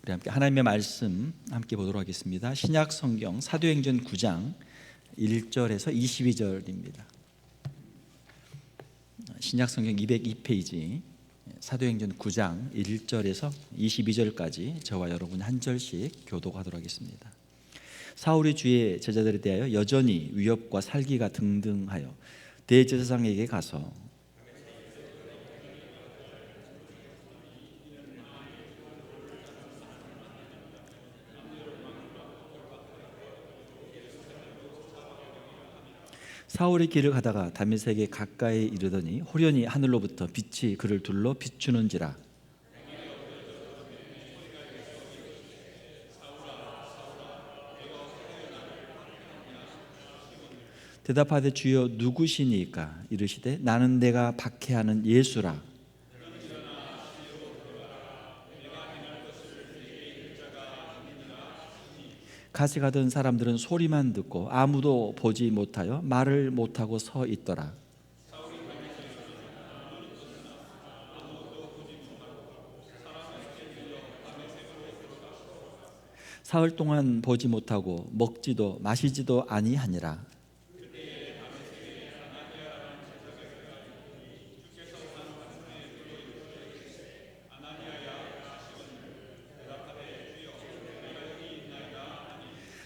우리 함께 하나님의 말씀 함께 보도록 하겠습니다. 신약 성경 사도행전 9장 1절에서 22절입니다. 신약 성경 202페이지 사도행전 9장 1절에서 22절까지 저와 여러분 한 절씩 교독하도록 하겠습니다. 사울이 주의 제자들에 대하여 여전히 위협과 살기가 등등하여 대제사장에게 가서 사울이 길을 가다가 다메섹에 가까이 이르더니 호련히 하늘로부터 빛이 그를 둘러 비추는지라. 대답하되 주여 누구시니까? 이르시되 나는 내가 박해하는 예수라. 같이 가던 사람들은 소리만 듣고 아무도 보지 못하여 말을 못하고 서 있더라. 사흘 동안 보지 못하고 먹지도 마시지도 아니하니라.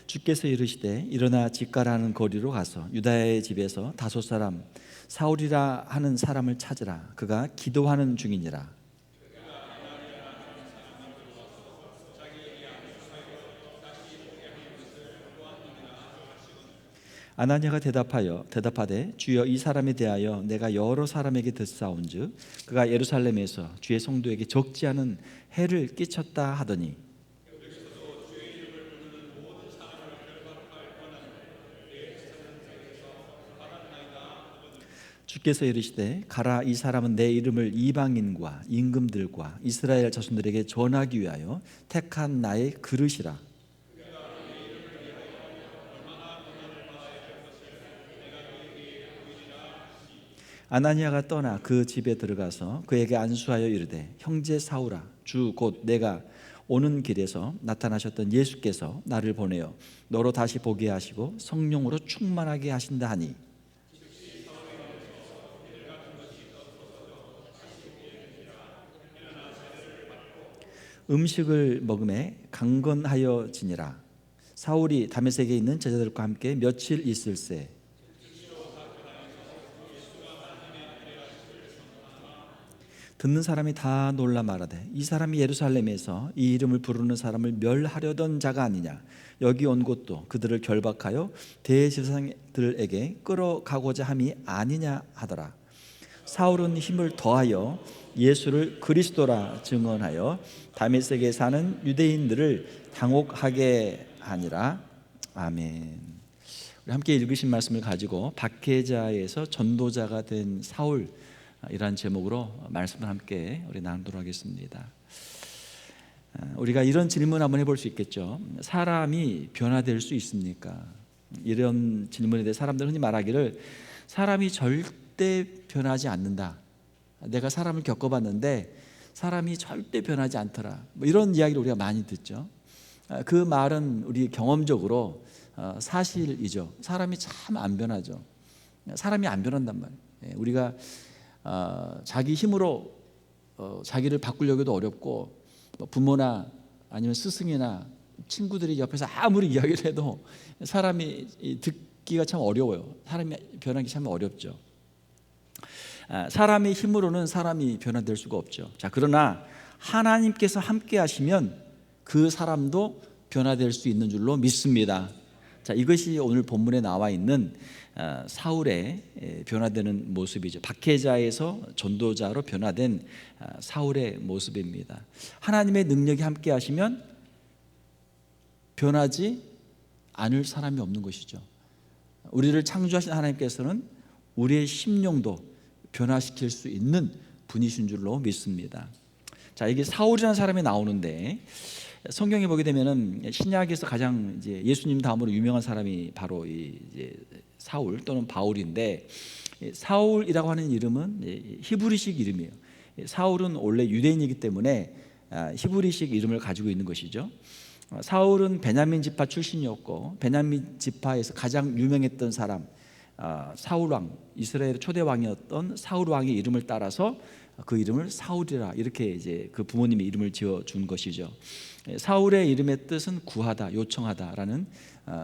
주께서 이르시되 일어나 집가라는 거리로 가서 유다야의 집에서 다섯 사람 사울이라 하는 사람을 찾으라. 그가 기도하는 중이니라. 아나니아가 대답하되 주여 이 사람에 대하여 내가 여러 사람에게 듣사온즉 그가 예루살렘에서 주의 성도에게 적지 않은 해를 끼쳤다 하더니 주께서 이르시되 가라. 이 사람은 내 이름을 이방인과 임금들과 이스라엘 자손들에게 전하기 위하여 택한 나의 그릇이라. 아나니아가 떠나 그 집에 들어가서 그에게 안수하여 이르되 형제 사울아, 주 곧 내가 오는 길에서 나타나셨던 예수께서 나를 보내어 너로 다시 보게 하시고 성령으로 충만하게 하신다 하니 음식을 먹음에 강건하여지니라. 사울이 다메섹에 있는 제자들과 함께 며칠 있을새 듣는 사람이 다 놀라 말하되 이 사람이 예루살렘에서 이 이름을 부르는 사람을 멸하려던 자가 아니냐. 여기 온 곳도 그들을 결박하여 대제사장들에게 끌어가고자 함이 아니냐 하더라. 사울은 힘을 더하여 예수를 그리스도라 증언하여 다메섹에 사는 유대인들을 당혹하게 하니라. 아멘. 우리 함께 읽으신 말씀을 가지고 박해자에서 전도자가 된 사울이라는 제목으로 말씀을 함께 우리 나누도록 하겠습니다. 우리가 이런 질문 한번 해볼 수 있겠죠. 사람이 변화될 수 있습니까? 이런 질문에 대해 사람들은 흔히 말하기를 사람이 절대 변하지 않는다. 내가 사람을 겪어봤는데 사람이 절대 변하지 않더라. 이런 이야기를 우리가 많이 듣죠. 그 말은 우리 경험적으로 사실이죠. 사람이 참 안 변하죠. 사람이 안 변한단 말이에요. 우리가 자기 힘으로 자기를 바꾸려고 해도 어렵고 부모나 아니면 스승이나 친구들이 옆에서 아무리 이야기를 해도 사람이 듣기가 참 어려워요. 사람이 변하기 참 어렵죠. 사람의 힘으로는 사람이 변화될 수가 없죠. 자, 그러나 하나님께서 함께 하시면 그 사람도 변화될 수 있는 줄로 믿습니다. 자, 이것이 오늘 본문에 나와 있는 사울의 변화되는 모습이죠. 박해자에서 전도자로 변화된 사울의 모습입니다. 하나님의 능력이 함께 하시면 변하지 않을 사람이 없는 것이죠. 우리를 창조하신 하나님께서는 우리의 심령도 변화시킬 수 있는 분이신 줄로 믿습니다. 자, 이게 사울이라는 사람이 나오는데 성경에 보게 되면은 신약에서 가장 이제 예수님 다음으로 유명한 사람이 바로 이제 사울 또는 바울인데, 사울이라고 하는 이름은 히브리식 이름이에요. 사울은 원래 유대인이기 때문에 히브리식 이름을 가지고 있는 것이죠. 사울은 베냐민 지파 출신이었고 베냐민 지파에서 가장 유명했던 사람, 사울 왕, 이스라엘의 초대 왕이었던 사울 왕의 이름을 따라서 그 이름을 사울이라 이렇게 이제 그 부모님의 이름을 지어 준 것이죠. 사울의 이름의 뜻은 구하다, 요청하다라는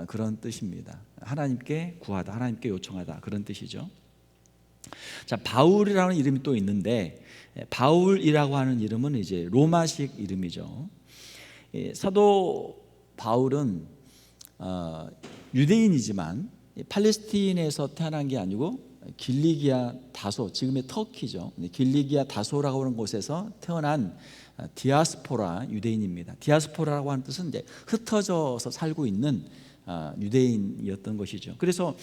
그런 뜻입니다. 하나님께 구하다, 하나님께 요청하다 그런 뜻이죠. 자, 바울이라는 이름이 또 있는데 바울이라고 하는 이름은 이제 로마식 이름이죠. 사도 바울은 유대인이지만 팔레스틴에서 태어난 게 아니고 길리기아 다소, 지금의 터키죠. 길리기아 다소라고 하는 곳에서 태어난 디아스포라 유대인입니다. 디아스포라라고 하는 뜻은 이제 흩어져서 살고 있는 유대인이었던 것이죠. 그래서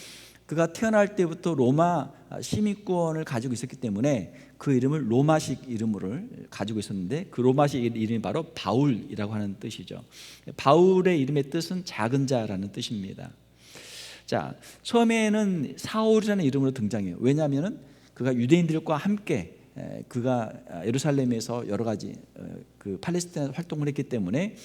그가 태어날 때부터 로마 시민권을 가지고 있었기 때문에 그 이름을 로마식 이름으로 가지고 있었는데 그 로마식 이름이 바로 바울이라고 하는 뜻이죠. 바울의 이름의 뜻은 작은 자라는 뜻입니다. 자, 처음에는 사울이라는 이름으로 등장해요. 왜냐하면 그가 유대인들과 함께 그가 예루살렘에서 여러 가지 그 팔레스타인 활동을 했기 때문에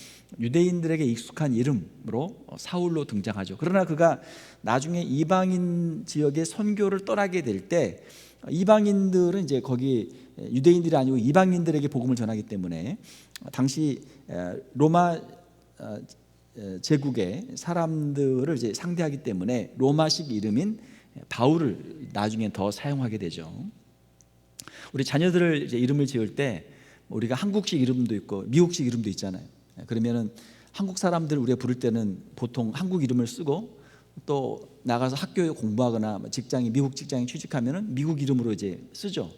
유대인들에게 익숙한 이름으로 사울로 등장하죠. 그러나 그가 나중에 이방인 지역의 선교를 떠나게 될 때 이방인들은 이제 거기 유대인들이 아니고 이방인들에게 복음을 전하기 때문에 당시 로마 제국의 사람들을 이제 상대하기 때문에 로마식 이름인 바울을 나중에 더 사용하게 되죠. 우리 자녀들을 이제 이름을 지을 때 우리가 한국식 이름도 있고 미국식 이름도 있잖아요. 그러면은 한국 사람들 우리가 부를 때는 보통 한국 이름을 쓰고 또 나가서 학교에 공부하거나 직장이 미국 직장에 취직하면은 미국 이름으로 이제 쓰죠.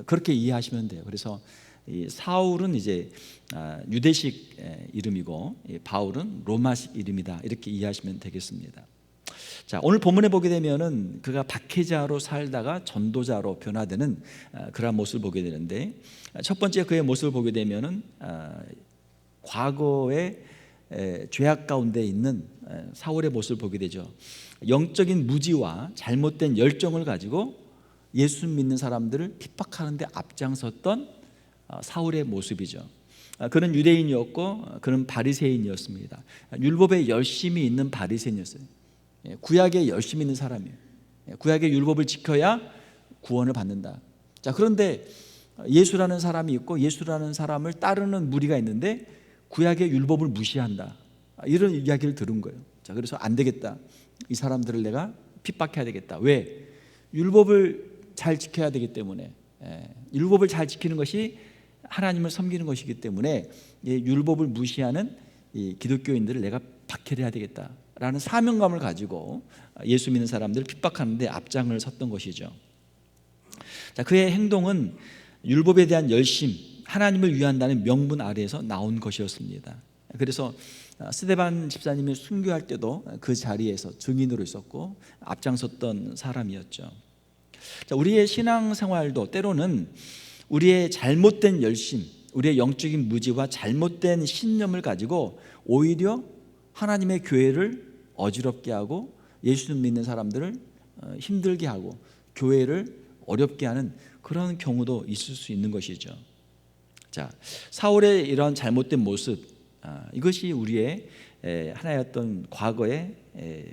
그렇게 이해하시면 돼요. 그래서 이 사울은 이제 유대식 이름이고 바울은 로마식 이름이다 이렇게 이해하시면 되겠습니다. 자, 오늘 본문에 보게 되면은 그가 박해자로 살다가 전도자로 변화되는 그런 모습을 보게 되는데 첫 번째 그의 모습을 보게 되면은 과거의 죄악 가운데 있는 사울의 모습을 보게 되죠. 영적인 무지와 잘못된 열정을 가지고 예수 믿는 사람들을 핍박하는 데 앞장섰던 사울의 모습이죠. 그는 유대인이었고 그는 바리새인이었습니다. 율법에 열심히 있는 바리새인이었어요. 구약에 열심히 있는 사람이에요. 구약의 율법을 지켜야 구원을 받는다. 자, 그런데 예수라는 사람이 있고 예수라는 사람을 따르는 무리가 있는데 구약의 율법을 무시한다. 이런 이야기를 들은 거예요. 자, 그래서 안 되겠다. 이 사람들을 내가 핍박해야 되겠다. 왜? 율법을 잘 지켜야 되기 때문에. 율법을 잘 지키는 것이 하나님을 섬기는 것이기 때문에 율법을 무시하는 이 기독교인들을 내가 박해를 해야 되겠다라는 사명감을 가지고 예수 믿는 사람들을 핍박하는 데 앞장을 섰던 것이죠. 자, 그의 행동은 율법에 대한 열심, 하나님을 위한다는 명분 아래에서 나온 것이었습니다. 그래서 스데반 집사님이 순교할 때도 그 자리에서 증인으로 있었고 앞장섰던 사람이었죠. 자, 우리의 신앙생활도 때로는 우리의 잘못된 열심, 우리의 영적인 무지와 잘못된 신념을 가지고 오히려 하나님의 교회를 어지럽게 하고 예수 믿는 사람들을 힘들게 하고 교회를 어렵게 하는 그런 경우도 있을 수 있는 것이죠. 자, 사울의 이런 잘못된 모습, 이것이 우리의 하나의 어떤 과거의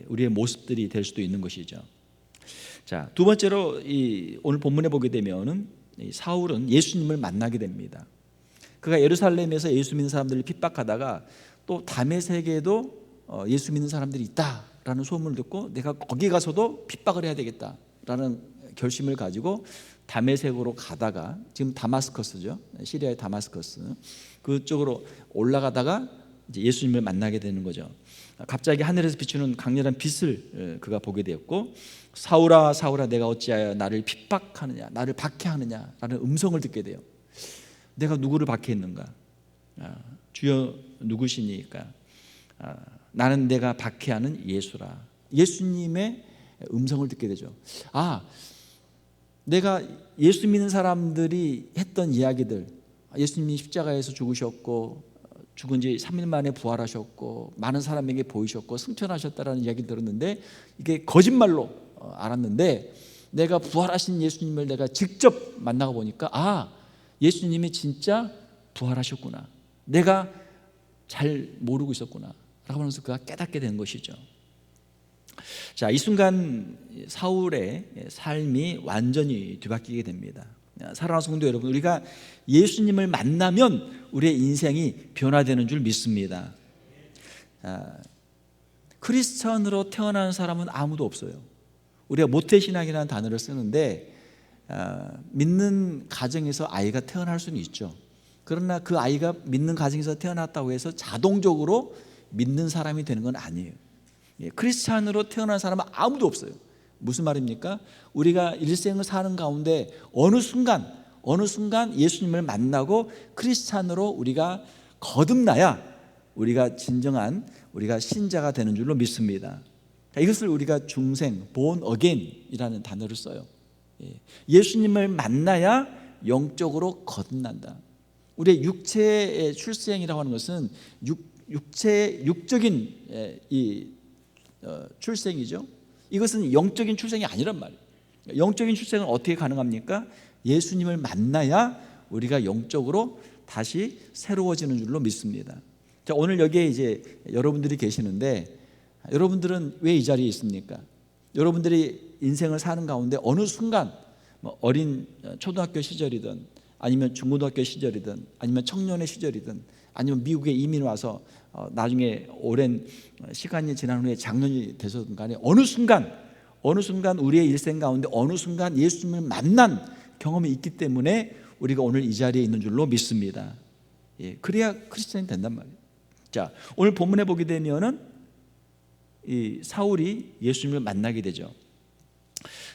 우리의 모습들이 될 수도 있는 것이죠. 자, 두 번째로 오늘 본문에 보게 되면은 사울은 예수님을 만나게 됩니다. 그가 예루살렘에서 예수 믿는 사람들을 핍박하다가 또 다메섹에도 예수 믿는 사람들이 있다라는 소문을 듣고 내가 거기 가서도 핍박을 해야 되겠다라는 결심을 가지고 다메섹으로 가다가 지금 다마스커스죠. 시리아의 다마스커스 그쪽으로 올라가다가 이제 예수님을 만나게 되는 거죠. 갑자기 하늘에서 비추는 강렬한 빛을 그가 보게 되었고 사울아 사울아 내가 어찌하여 나를 핍박하느냐 나를 박해하느냐라는 음성을 듣게 돼요. 내가 누구를 박해했는가? 주여 누구시니까? 나는 내가 박해하는 예수라. 예수님의 음성을 듣게 되죠. 내가 예수 믿는 사람들이 했던 이야기들, 예수님이 십자가에서 죽으셨고 죽은 지 3일 만에 부활하셨고 많은 사람에게 보이셨고 승천하셨다라는 이야기 들었는데 이게 거짓말로 알았는데 내가 부활하신 예수님을 내가 직접 만나고 보니까 예수님이 진짜 부활하셨구나. 내가 잘 모르고 있었구나 라고 하면서 그가 깨닫게 된 것이죠. 자, 이 순간 사울의 삶이 완전히 뒤바뀌게 됩니다. 사랑하는 성도 여러분, 우리가 예수님을 만나면 우리의 인생이 변화되는 줄 믿습니다. 크리스천으로 태어난 사람은 아무도 없어요. 우리가 모태신앙이라는 단어를 쓰는데 믿는 가정에서 아이가 태어날 수는 있죠. 그러나 그 아이가 믿는 가정에서 태어났다고 해서 자동적으로 믿는 사람이 되는 건 아니에요. 크리스찬으로 태어난 사람은 아무도 없어요. 무슨 말입니까? 우리가 일생을 사는 가운데 어느 순간 예수님을 만나고 크리스찬으로 우리가 거듭나야 우리가 진정한 우리가 신자가 되는 줄로 믿습니다. 이것을 우리가 중생, born again이라는 단어를 써요. 예수님을 만나야 영적으로 거듭난다. 우리의 육체의 출생이라고 하는 것은 육적인 출생이죠. 이것은 영적인 출생이 아니란 말이에요. 영적인 출생은 어떻게 가능합니까? 예수님을 만나야 우리가 영적으로 다시 새로워지는 줄로 믿습니다. 자, 오늘 여기에 이제 여러분들이 계시는데, 여러분들은 왜 이 자리에 있습니까? 여러분들이 인생을 사는 가운데 어느 순간 어린 초등학교 시절이든 아니면 중고등학교 시절이든 아니면 청년의 시절이든 아니면 미국에 이민 와서 나중에 오랜 시간이 지난 후에 장년이 되셨든 간에 어느 순간 우리의 일생 가운데 어느 순간 예수님을 만난 경험이 있기 때문에 우리가 오늘 이 자리에 있는 줄로 믿습니다. 그래야 크리스천이 된단 말이에요. 자, 오늘 본문에 보게 되면은 이 사울이 예수님을 만나게 되죠.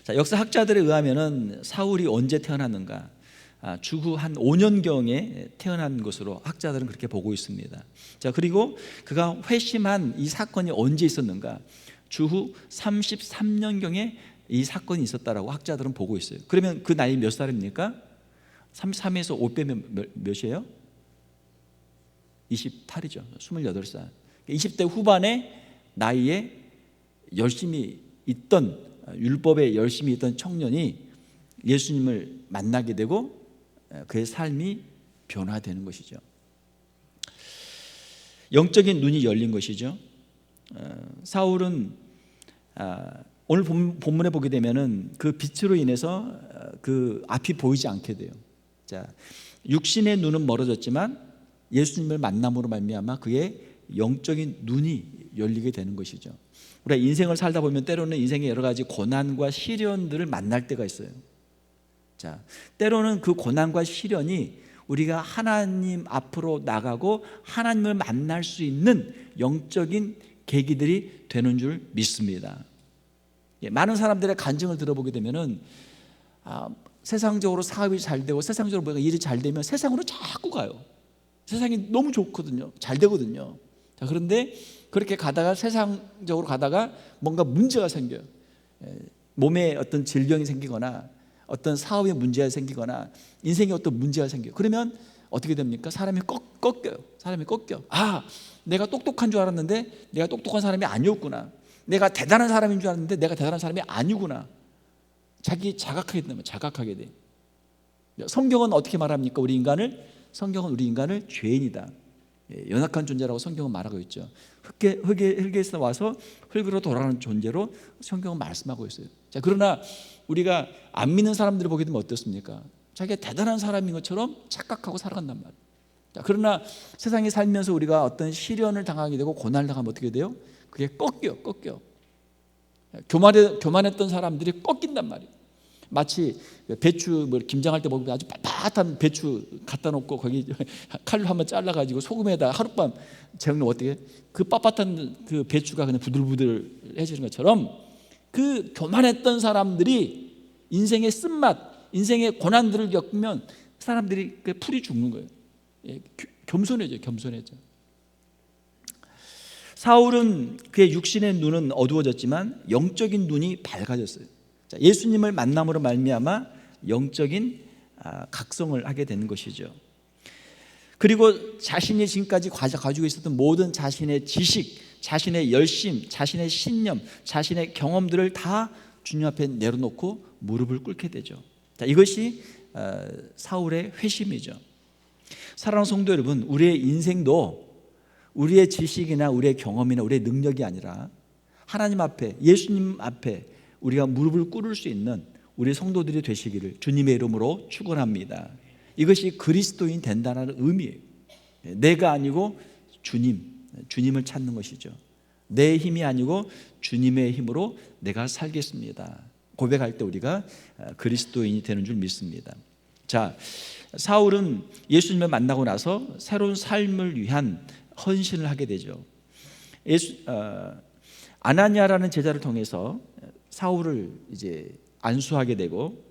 자, 역사학자들에 의하면은 사울이 언제 태어났는가? 주후 한 5년경에 태어난 것으로 학자들은 그렇게 보고 있습니다. 자, 그리고 그가 회심한 이 사건이 언제 있었는가? 주후 33년경에 이 사건이 있었다라고 학자들은 보고 있어요. 그러면 그 나이 몇 살입니까? 33에서 5 빼면 몇이에요? 28이죠. 28살. 20대 후반의 나이에 열심히 있던, 율법에 열심히 있던 청년이 예수님을 만나게 되고 그의 삶이 변화되는 것이죠. 영적인 눈이 열린 것이죠. 사울은 오늘 본문에 보게 되면은 그 빛으로 인해서 그 앞이 보이지 않게 돼요. 자, 육신의 눈은 멀어졌지만 예수님을 만남으로 말미암아 그의 영적인 눈이 열리게 되는 것이죠. 우리가 인생을 살다 보면 때로는 인생의 여러 가지 고난과 시련들을 만날 때가 있어요. 자, 때로는 그 고난과 시련이 우리가 하나님 앞으로 나가고 하나님을 만날 수 있는 영적인 계기들이 되는 줄 믿습니다. 많은 사람들의 간증을 들어보게 되면은 세상적으로 사업이 잘 되고 세상적으로 뭔가 일이 잘 되면 세상으로 자꾸 가요. 세상이 너무 좋거든요. 잘 되거든요. 자, 그런데 그렇게 가다가 세상적으로 가다가 뭔가 문제가 생겨요. 몸에 어떤 질병이 생기거나 어떤 사업에 문제가 생기거나 인생에 어떤 문제가 생겨요. 그러면 어떻게 됩니까? 사람이 꺾여요. 사람이 꺾여. 내가 똑똑한 줄 알았는데 내가 똑똑한 사람이 아니었구나. 내가 대단한 사람인 줄 알았는데 내가 대단한 사람이 아니구나. 자기 자각하게 되면 자각하게 돼. 성경은 어떻게 말합니까? 성경은 우리 인간을 죄인이다, 연약한 존재라고 성경은 말하고 있죠. 흙에서 와서 흙으로 돌아가는 존재로 성경은 말씀하고 있어요. 자, 그러나 우리가 안 믿는 사람들을 보게 되면 어떻습니까? 자기가 대단한 사람인 것처럼 착각하고 살아간단 말이에요. 자, 그러나 세상에 살면서 우리가 어떤 시련을 당하게 되고 고난을 당하면 어떻게 돼요? 그게 꺾여. 교만했던 사람들이 꺾인단 말이에요. 마치 배추 김장할 때 보면 아주 빳빳한 배추 갖다 놓고 거기 칼로 한번 잘라가지고 소금에다 하룻밤 재우면 어떻게 그 빳빳한 그 배추가 그냥 부들부들해지는 것처럼 그 교만했던 사람들이 인생의 쓴맛, 인생의 고난들을 겪으면 사람들이 풀이 죽는 거예요. 겸손해져. 사울은 그의 육신의 눈은 어두워졌지만 영적인 눈이 밝아졌어요. 자, 예수님을 만남으로 말미암아 영적인 각성을 하게 되는 것이죠. 그리고 자신이 지금까지 가지고 있었던 모든 자신의 지식, 자신의 열심, 자신의 신념, 자신의 경험들을 다 주님 앞에 내려놓고 무릎을 꿇게 되죠. 자, 이것이 사울의 회심이죠. 사랑하는 성도 여러분, 우리의 인생도 우리의 지식이나 우리의 경험이나 우리의 능력이 아니라 하나님 앞에, 예수님 앞에 우리가 무릎을 꿇을 수 있는 우리 성도들이 되시기를 주님의 이름으로 축원합니다. 이것이 그리스도인 된다는 의미예요. 내가 아니고 주님을 찾는 것이죠. 내 힘이 아니고 주님의 힘으로 내가 살겠습니다. 고백할 때 우리가 그리스도인이 되는 줄 믿습니다. 자, 사울은 예수님을 만나고 나서 새로운 삶을 위한 헌신을 하게 되죠. 아나니아라는 제자를 통해서 사울을 이제 안수하게 되고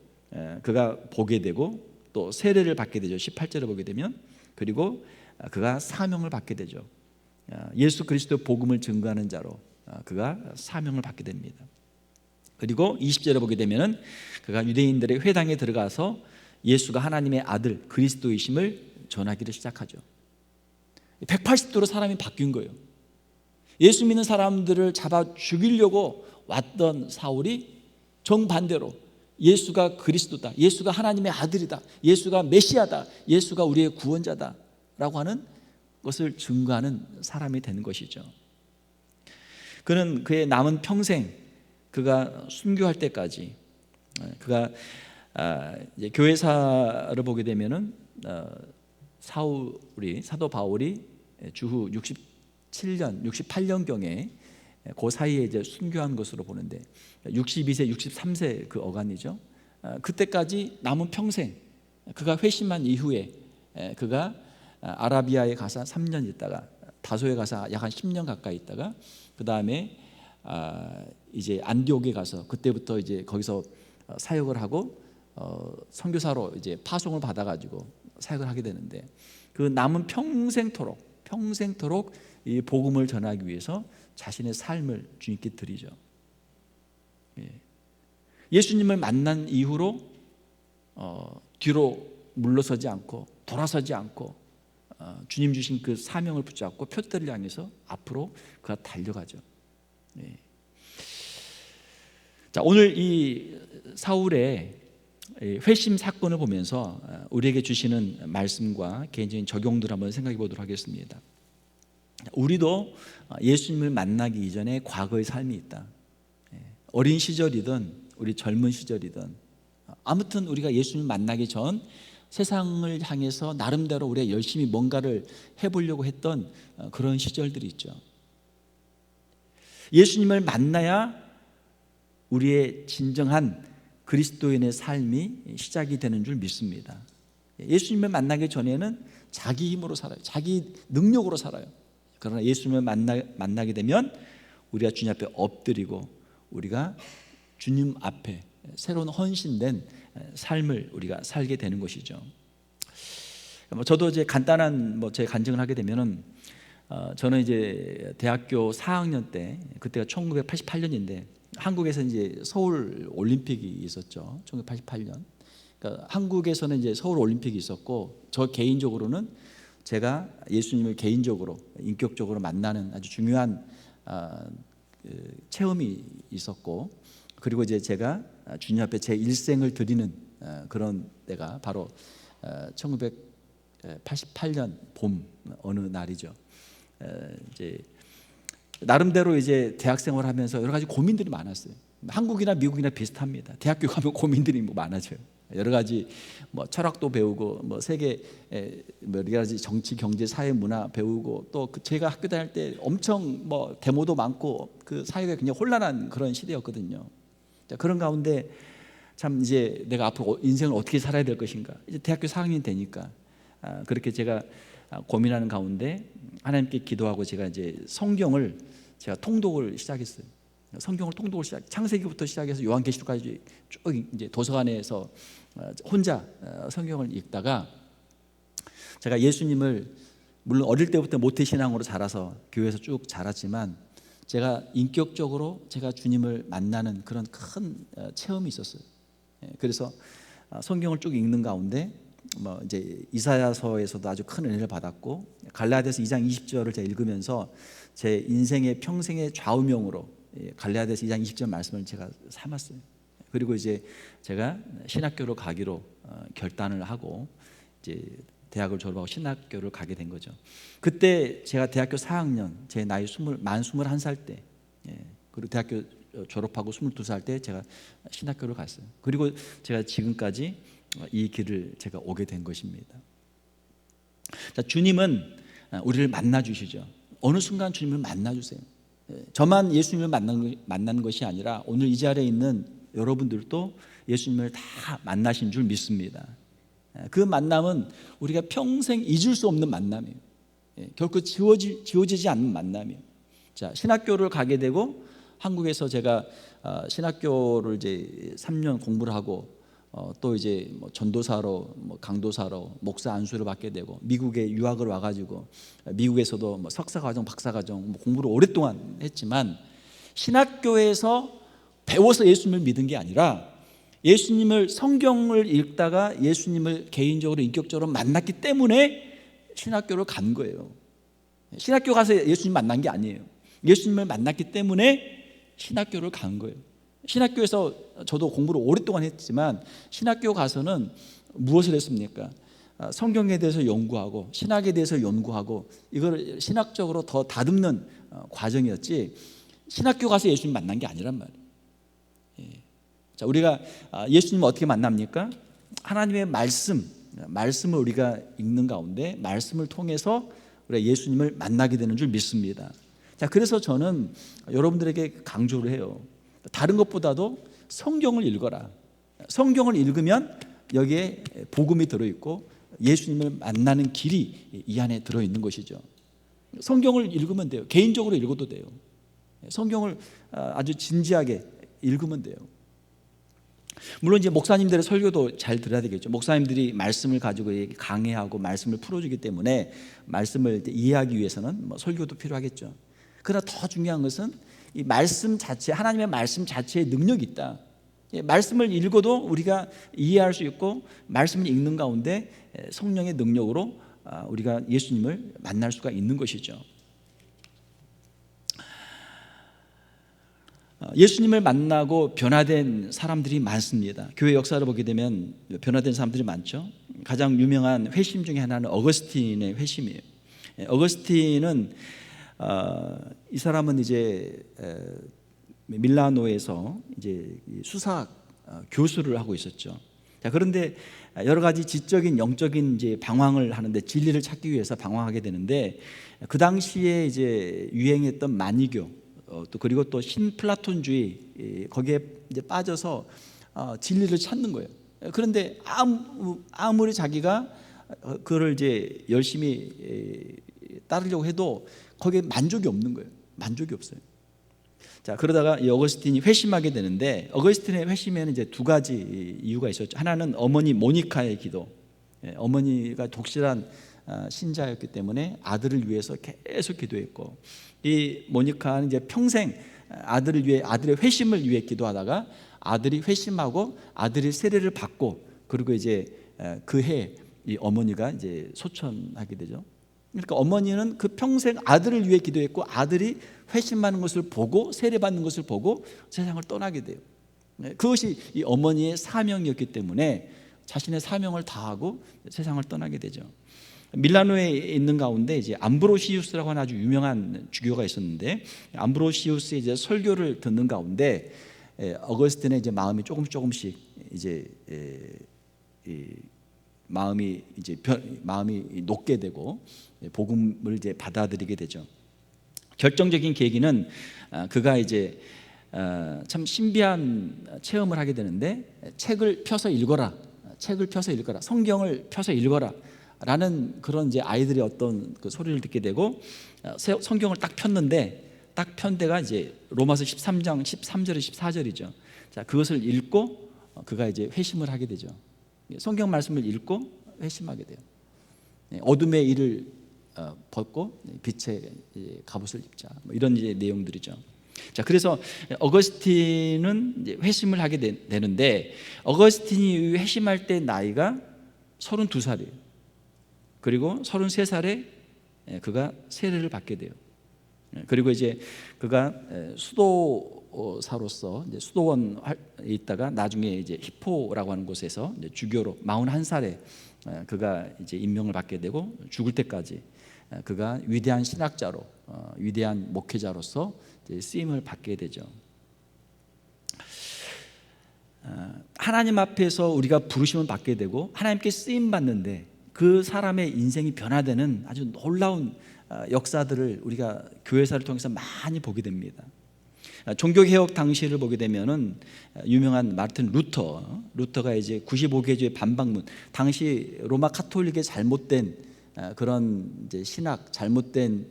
그가 보게 되고 또 세례를 받게 되죠. 18절을 보게 되면. 그리고 그가 사명을 받게 되죠. 예수 그리스도의 복음을 증거하는 자로 그가 사명을 받게 됩니다. 그리고 20절에 보게 되면은 그가 유대인들의 회당에 들어가서 예수가 하나님의 아들 그리스도이심을 전하기를 시작하죠. 180도로 사람이 바뀐 거예요. 예수 믿는 사람들을 잡아 죽이려고 왔던 사울이 정반대로 예수가 그리스도다, 예수가 하나님의 아들이다, 예수가 메시아다, 예수가 우리의 구원자다 라고 하는 것을 증거하는 사람이 되는 것이죠. 그는 그의 남은 평생 그가 순교할 때까지 그가 이제 교회사를 보게 되면은 사도 바울이 주후 67년, 68년경에 그 사이에 이제 순교한 것으로 보는데 62세, 63세 그 어간이죠. 그때까지 남은 평생 그가 회심한 이후에 그가 아라비아에 가서 3년 있다가 다소에 가서 약 한 10년 가까이 있다가 그 다음에 이제 안디옥에 가서 그때부터 이제 거기서 사역을 하고 선교사로 이제 파송을 받아가지고 사역을 하게 되는데 그 남은 평생토록 이 복음을 전하기 위해서 자신의 삶을 주님께 드리죠. 예수님을 만난 이후로 뒤로 물러서지 않고 돌아서지 않고 주님 주신 그 사명을 붙잡고 표대를 향해서 앞으로 그가 달려가죠. 자, 오늘 이 사울의 회심 사건을 보면서 우리에게 주시는 말씀과 개인적인 적용들 한번 생각해 보도록 하겠습니다. 우리도 예수님을 만나기 이전에 과거의 삶이 있다. 어린 시절이든 우리 젊은 시절이든 아무튼 우리가 예수님을 만나기 전 세상을 향해서 나름대로 우리가 열심히 뭔가를 해보려고 했던 그런 시절들이 있죠. 예수님을 만나야 우리의 진정한 그리스도인의 삶이 시작이 되는 줄 믿습니다. 예수님을 만나기 전에는 자기 힘으로 살아요. 자기 능력으로 살아요. 그러나 예수님을 만나게 되면 우리가 주님 앞에 엎드리고 우리가 주님 앞에 새로운 헌신된 삶을 우리가 살게 되는 것이죠. 저도 이제 간단한 제 간증을 하게 되면은 저는 이제 대학교 4학년 때 그때가 1988년인데 한국에서 이제 서울 올림픽이 있었죠. 1988년. 그러니까 한국에서는 이제 서울 올림픽이 있었고 저 개인적으로는 제가 예수님을 개인적으로 인격적으로 만나는 아주 중요한 체험이 있었고 그리고 이제 제가 주님 앞에 제 일생을 드리는 그런 때가 바로 1988년 봄 어느 날이죠. 이제 나름대로 이제 대학생활 하면서 여러 가지 고민들이 많았어요. 한국이나 미국이나 비슷합니다. 대학교 가면 고민들이 많아져요. 여러 가지 철학도 배우고 세계 여러 가지 정치, 경제, 사회, 문화 배우고 또 제가 학교 다닐 때 엄청 데모도 많고 그 사회가 굉장히 혼란한 그런 시대였거든요. 자, 그런 가운데 참 이제 내가 앞으로 인생을 어떻게 살아야 될 것인가. 이제 대학교 4학년 되니까 그렇게 제가 고민하는 가운데 하나님께 기도하고 제가 이제 성경을 제가 통독을 시작했어요. 성경을 통독을 창세기부터 시작해서 요한계시록까지 쭉 이제 도서관에서 혼자 성경을 읽다가 제가 예수님을 물론 어릴 때부터 모태신앙으로 자라서 교회에서 쭉 자랐지만 제가 인격적으로 제가 주님을 만나는 그런 큰 체험이 있었어요. 그래서 성경을 쭉 읽는 가운데 이제 이사야서에서도 아주 큰 은혜를 받았고 갈라디아서 2장 20절을 제가 읽으면서 제 인생의 평생의 좌우명으로 갈라디아서 2장 20절 말씀을 제가 삼았어요. 그리고 이제 제가 신학교로 가기로 결단을 하고 이제 대학을 졸업하고 신학교를 가게 된 거죠. 그때 제가 대학교 4학년, 제 나이 만 21살 때, 그리고 대학교 졸업하고 22살 때 제가 신학교를 갔어요. 그리고 제가 지금까지 이 길을 제가 오게 된 것입니다. 자, 주님은 우리를 만나 주시죠. 어느 순간 주님을 만나 주세요. 저만 예수님을 만나는 것이 아니라 오늘 이 자리에 있는 여러분들도 예수님을 다 만나신 줄 믿습니다. 그 만남은 우리가 평생 잊을 수 없는 만남이에요. 결코 지워지지 않는 만남이에요. 자, 신학교를 가게 되고 한국에서 제가 신학교를 이제 3년 공부를 하고 또 이제 뭐 전도사로, 강도사로 목사 안수를 받게 되고 미국에 유학을 와가지고 미국에서도 뭐 석사과정, 박사과정 공부를 오랫동안 했지만 신학교에서 배워서 예수님을 믿은 게 아니라 예수님을 성경을 읽다가 예수님을 개인적으로 인격적으로 만났기 때문에 신학교를 간 거예요. 신학교 가서 예수님 만난 게 아니에요. 예수님을 만났기 때문에 신학교를 간 거예요. 신학교에서 저도 공부를 오랫동안 했지만 신학교 가서는 무엇을 했습니까? 성경에 대해서 연구하고 신학에 대해서 연구하고 이걸 신학적으로 더 다듬는 과정이었지 신학교 가서 예수님 만난 게 아니란 말이에요. 자, 우리가 예수님을 어떻게 만납니까? 하나님의 말씀을 우리가 읽는 가운데 말씀을 통해서 우리가 예수님을 만나게 되는 줄 믿습니다. 자, 그래서 저는 여러분들에게 강조를 해요. 다른 것보다도 성경을 읽어라. 성경을 읽으면 여기에 복음이 들어있고 예수님을 만나는 길이 이 안에 들어있는 것이죠. 성경을 읽으면 돼요. 개인적으로 읽어도 돼요. 성경을 아주 진지하게 읽으면 돼요. 물론 이제 목사님들의 설교도 잘 들어야 되겠죠. 목사님들이 말씀을 가지고 강해하고 말씀을 풀어주기 때문에 말씀을 이해하기 위해서는 뭐 설교도 필요하겠죠. 그러나 더 중요한 것은 이 말씀 자체, 하나님의 말씀 자체에 능력이 있다. 말씀을 읽어도 우리가 이해할 수 있고 말씀을 읽는 가운데 성령의 능력으로 우리가 예수님을 만날 수가 있는 것이죠. 예수님을 만나고 변화된 사람들이 많습니다. 교회 역사를 보게 되면 변화된 사람들이 많죠. 가장 유명한 회심 중에 하나는 어거스틴의 회심이에요. 어거스틴은 이 사람은 이제 밀라노에서 이제 수사학 교수를 하고 있었죠. 자, 그런데 여러 가지 지적인 영적인 이제 방황을 하는데 진리를 찾기 위해서 방황하게 되는데 그 당시에 이제 유행했던 만이교 또 그리고 또 신플라톤주의 거기에 이제 빠져서 진리를 찾는 거예요. 그런데 아무리 자기가 그걸 이제 열심히 따르려고 해도 거기에 만족이 없는 거예요. 만족이 없어요. 자, 그러다가 이 어거스틴이 회심하게 되는데 어거스틴의 회심에는 이제 두 가지 이유가 있었죠. 하나는 어머니 모니카의 기도. 어머니가 독실한 신자였기 때문에 아들을 위해서 계속 기도했고 이 모니카는 이제 평생 아들을 위해 아들의 회심을 위해 기도하다가 아들이 회심하고 아들이 세례를 받고 그리고 이제 그 해 이 어머니가 이제 소천하게 되죠. 그러니까 어머니는 그 평생 아들을 위해 기도했고 아들이 회심하는 것을 보고 세례받는 것을 보고 세상을 떠나게 돼요. 그것이 이 어머니의 사명이었기 때문에 자신의 사명을 다하고 세상을 떠나게 되죠. 밀라노에 있는 가운데 이제 암브로시우스라고 하는 아주 유명한 주교가 있었는데 암브로시우스의 이제 설교를 듣는 가운데 어거스틴의 이제 마음이 조금씩 이제 마음이 녹게 되고 복음을 이제 받아들이게 되죠. 결정적인 계기는 그가 이제 참 신비한 체험을 하게 되는데 책을 펴서 읽어라, 성경을 펴서 읽어라. 라는 그런 이제 아이들의 어떤 그 소리를 듣게 되고 성경을 딱 폈는데 딱 편 데가 이제 로마서 13장 13절에 14절이죠. 자, 그것을 읽고 그가 이제 회심을 하게 되죠. 성경 말씀을 읽고 회심하게 돼요. 어둠의 일을 벗고 빛의 갑옷을 입자. 뭐 이런 이제 내용들이죠. 자, 그래서 어거스틴은 이제 회심을 하게 되는데 어거스틴이 회심할 때 나이가 32살이에요. 그리고 33살에 그가 세례를 받게 돼요. 그리고 이제 그가 수도사로서 이제 수도원에 있다가 나중에 이제 히포라고 하는 곳에서 이제 주교로 41살에 그가 이제 임명을 받게 되고 죽을 때까지 그가 위대한 신학자로 위대한 목회자로서 이제 쓰임을 받게 되죠. 하나님 앞에서 우리가 부르심을 받게 되고 하나님께 쓰임 받는데 그 사람의 인생이 변화되는 아주 놀라운 역사들을 우리가 교회사를 통해서 많이 보게 됩니다. 종교개혁 당시를 보게 되면은 유명한 마르틴 루터가 이제 95개조의 반박문, 당시 로마 카톨릭의 잘못된 그런 이제 신학, 잘못된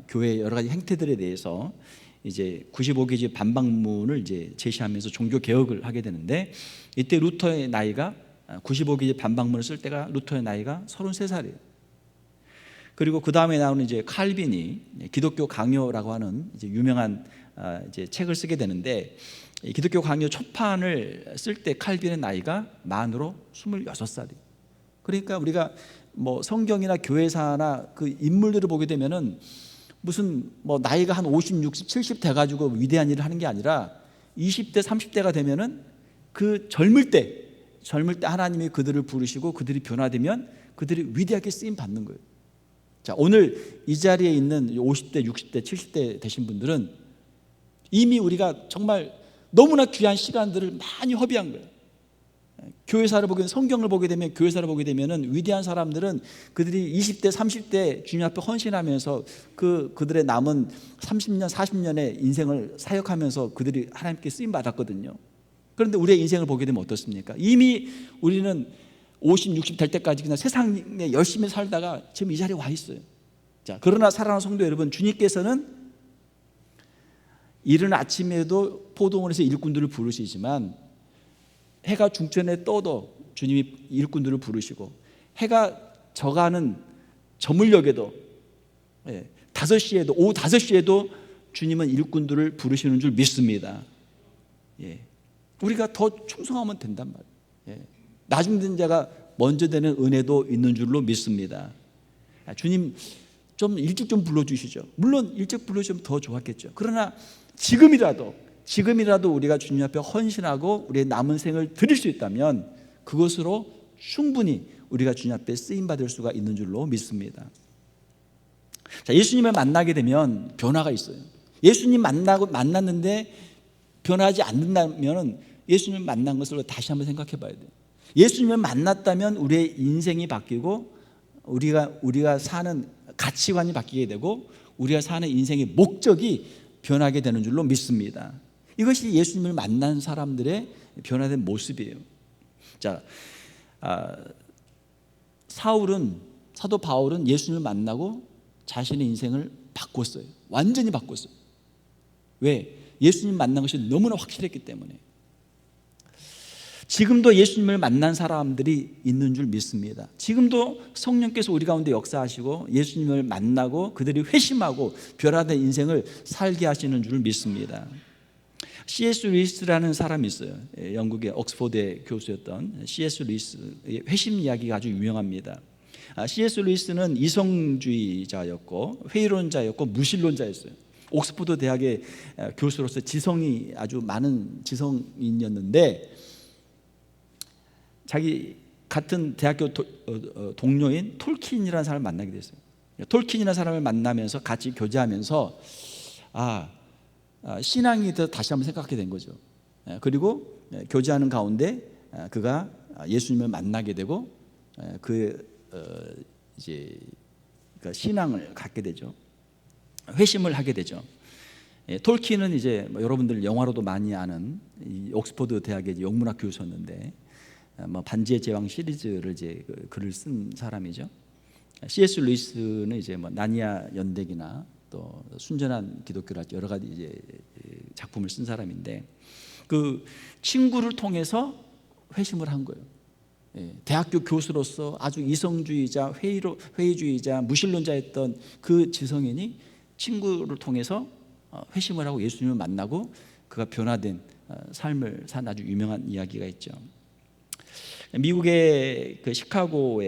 교회 여러 가지 행태들에 대해서 이제 95개조의 반박문을 이제 제시하면서 종교 개혁을 하게 되는데, 이때 루터의 나이가 95개조의 반박문을 쓸 때가 루터의 나이가 33살이에요. 그리고 그 다음에 나오는 이제 칼빈이 기독교 강요라고 하는 이제 유명한 이제 책을 쓰게 되는데, 기독교 강요 초판을 쓸 때 칼빈의 나이가 만으로 26살이에요. 그러니까 우리가 뭐 성경이나 교회사나 그 인물들을 보게 되면은 무슨 뭐 나이가 한 50, 60, 70 돼가지고 위대한 일을 하는 게 아니라 20대, 30대가 되면은 그 젊을 때 하나님이 그들을 부르시고 그들이 변화되면 그들이 위대하게 쓰임 받는 거예요. 자, 오늘 이 자리에 있는 50대, 60대, 70대 되신 분들은 이미 우리가 정말 너무나 귀한 시간들을 많이 허비한 거예요. 교회사를 보게 되면, 성경을 보게 되면, 교회사를 보게 되면은 위대한 사람들은 그들이 20대, 30대 주님 앞에 헌신하면서 그들의 남은 30년, 40년의 인생을 사역하면서 그들이 하나님께 쓰임 받았거든요. 그런데 우리의 인생을 보게 되면 어떻습니까? 이미 우리는 50, 60 될 때까지 그냥 세상에 열심히 살다가 지금 이 자리에 와 있어요. 자, 그러나 사랑하는 성도 여러분, 주님께서는 이른 아침에도 포도원에서 일꾼들을 부르시지만 해가 중천에 떠도 주님이 일꾼들을 부르시고, 해가 져가는 저물녘에도 5시에도 오후 5시에도 주님은 일꾼들을 부르시는 줄 믿습니다. 우리가 더 충성하면 된단 말이에요. 나중된 자가 먼저 되는 은혜도 있는 줄로 믿습니다. 주님 좀 일찍 좀 불러주시죠. 물론 일찍 불러주시면 더 좋았겠죠. 그러나 지금이라도 우리가 주님 앞에 헌신하고 우리의 남은 생을 드릴 수 있다면 그것으로 충분히 우리가 주님 앞에 쓰임받을 수가 있는 줄로 믿습니다. 자, 예수님을 만나게 되면 변화가 있어요. 예수님 만났는데 변하지 않는다면 예수님을 만난 것을 다시 한번 생각해 봐야 돼요. 예수님을 만났다면 우리의 인생이 바뀌고 우리가 사는 가치관이 바뀌게 되고 우리가 사는 인생의 목적이 변하게 되는 줄로 믿습니다. 이것이 예수님을 만난 사람들의 변화된 모습이에요. 자, 사도 바울은 예수님을 만나고 자신의 인생을 바꿨어요. 완전히 바꿨어요. 왜? 예수님 만난 것이 너무나 확실했기 때문에. 지금도 예수님을 만난 사람들이 있는 줄 믿습니다. 지금도 성령께서 우리 가운데 역사하시고 예수님을 만나고 그들이 회심하고 변화된 인생을 살게 하시는 줄 믿습니다. C.S. 루이스라는 사람이 있어요. 영국의 옥스퍼드의 교수였던 C.S. 루이스의 회심 이야기가 아주 유명합니다. C.S. 루이스는 이성주의자였고 회의론자였고 무신론자였어요. 옥스퍼드 대학의 교수로서 지성이 아주 많은 지성인이었는데, 자기 같은 대학교 동료인 톨킨이라는 사람을 만나게 됐어요. 톨킨이라는 사람을 만나면서 같이 교제하면서 신앙이 더 다시 한번 생각하게 된 거죠. 그리고 교제하는 가운데 그가 예수님을 만나게 되고 이제 신앙을 갖게 되죠. 회심을 하게 되죠. 톨킨은 이제 여러분들 영화로도 많이 아는 옥스퍼드 대학의 영문학 교수였는데, 반지의 제왕 시리즈를 이제 글을 쓴 사람이죠. C.S. 루이스는 이제 나니아 연대기나 또 순전한 기독교라 여러 가지 이제 작품을 쓴 사람인데, 그 친구를 통해서 회심을 한 거예요. 대학교 교수로서 아주 이성주의자, 회의주의자, 무신론자였던 그 지성인이 친구를 통해서 회심을 하고 예수님을 만나고 그가 변화된 삶을 산 아주 유명한 이야기가 있죠. 미국의 그 시카고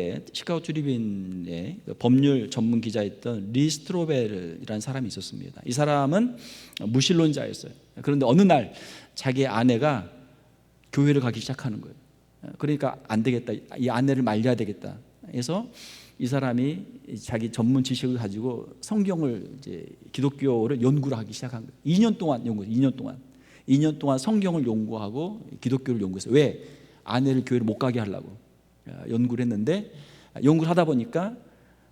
트리뷴의 그 법률 전문 기자였던 리 스트로벨이라는 사람이 있었습니다. 이 사람은 무신론자였어요. 그런데 어느 날 자기 아내가 교회를 가기 시작하는 거예요. 그러니까 안 되겠다, 이 아내를 말려야 되겠다 해서 이 사람이 자기 전문 지식을 가지고 성경을, 이제 기독교를 연구를 하기 시작한 거예요. 2년 동안 성경을 연구하고 기독교를 연구했어요. 왜? 아내를 교회를 못 가게 하려고 연구를 했는데, 연구를 하다 보니까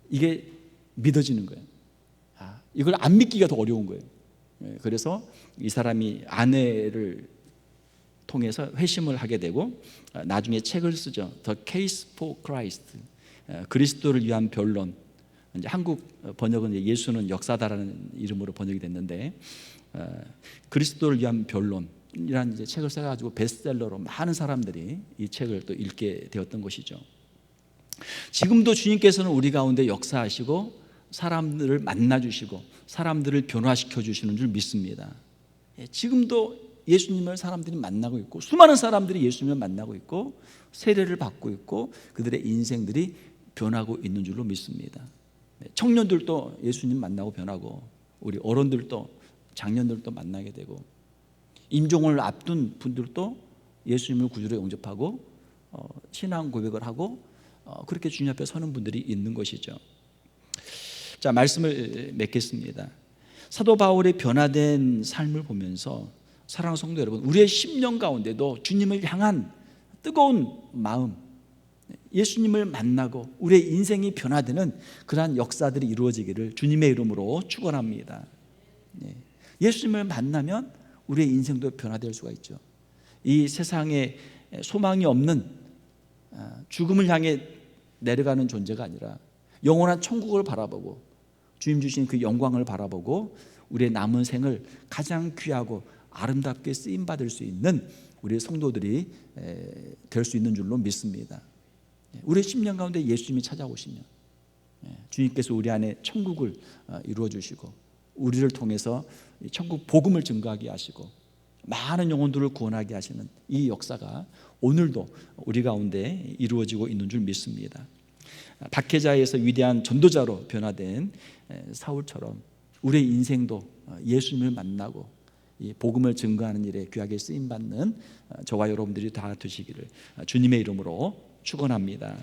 이게 믿어지는 거예요. 이걸 안 믿기가 더 어려운 거예요. 그래서 이 사람이 아내를 통해서 회심을 하게 되고 나중에 책을 쓰죠. The Case for Christ, 그리스도를 위한 변론. 이제 한국 번역은 예수는 역사다라는 이름으로 번역이 됐는데, 그리스도를 위한 변론이라는 이제 책을 써가지고 베스트셀러로 많은 사람들이 이 책을 또 읽게 되었던 것이죠. 지금도 주님께서는 우리 가운데 역사하시고 사람들을 만나주시고 사람들을 변화시켜 주시는 줄 믿습니다. 지금도 예수님을 사람들이 만나고 있고, 수많은 사람들이 예수님을 만나고 있고 세례를 받고 있고 그들의 인생들이 변하고 있는 줄로 믿습니다. 청년들도 예수님 만나고 변하고, 우리 어른들도 장년들도 만나게 되고, 임종을 앞둔 분들도 예수님을 구주로 영접하고 신앙 고백을 하고 그렇게 주님 앞에 서는 분들이 있는 것이죠. 자, 말씀을 맺겠습니다. 사도 바울의 변화된 삶을 보면서 사랑하는 성도 여러분, 우리의 심령 가운데도 주님을 향한 뜨거운 마음, 예수님을 만나고 우리의 인생이 변화되는 그러한 역사들이 이루어지기를 주님의 이름으로 축원합니다. 예수님을 만나면 우리의 인생도 변화될 수가 있죠. 이 세상에 소망이 없는 죽음을 향해 내려가는 존재가 아니라 영원한 천국을 바라보고 주님 주신 그 영광을 바라보고 우리의 남은 생을 가장 귀하고 아름답게 쓰임받을 수 있는 우리 성도들이 될 수 있는 줄로 믿습니다. 우리의 심령 가운데 예수님이 찾아오시면 주님께서 우리 안에 천국을 이루어 주시고 우리를 통해서 천국 복음을 증거하게 하시고 많은 영혼들을 구원하게 하시는 이 역사가 오늘도 우리 가운데 이루어지고 있는 줄 믿습니다. 박해자에서 위대한 전도자로 변화된 사울처럼 우리의 인생도 예수님을 만나고 이 복음을 증거하는 일에 귀하게 쓰임받는 저와 여러분들이 다 되시기를 주님의 이름으로 축원합니다.